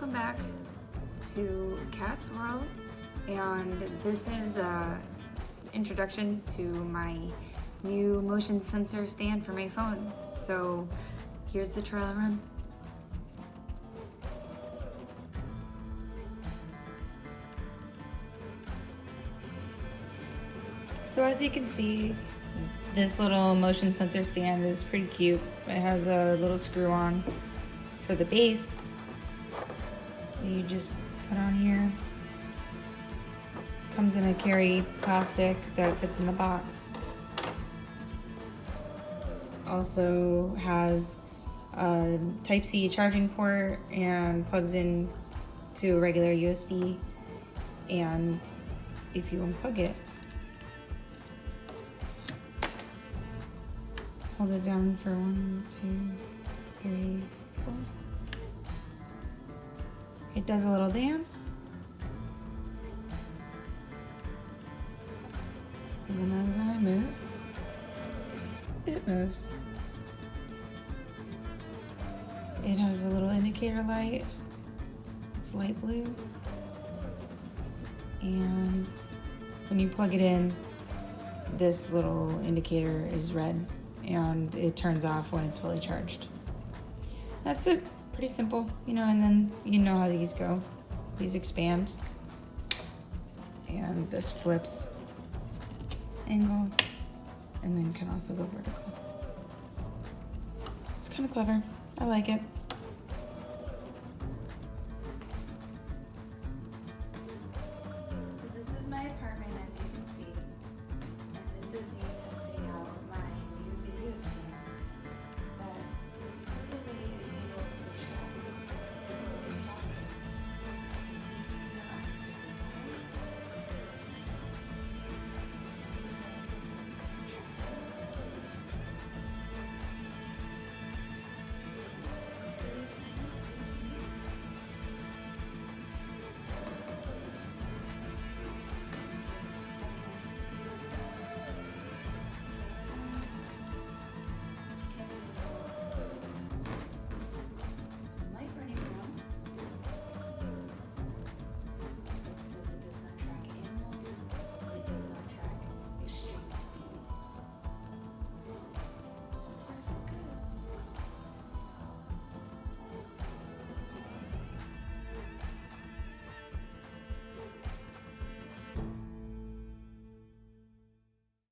welcome back to Cat's World, and this is an introduction to my new motion sensor stand for my phone. So here's the trial run. So as you can see, this little motion sensor stand is pretty cute. It has a little screw on for the base that you just put on here. Comes in a carry plastic that fits in the box. Also has a Type-C charging port and plugs in to a regular USB. And if you unplug it, hold it down for 1, 2, 3, 4. It does a little dance. And then as I move, it moves. It has a little indicator light. It's light blue. And when you plug it in, this little indicator is red and it turns off when it's fully charged. That's it. Pretty simple, you know, and then you know how these go. These expand, and this flips angle, and then can also go vertical. It's kind of clever. I like it.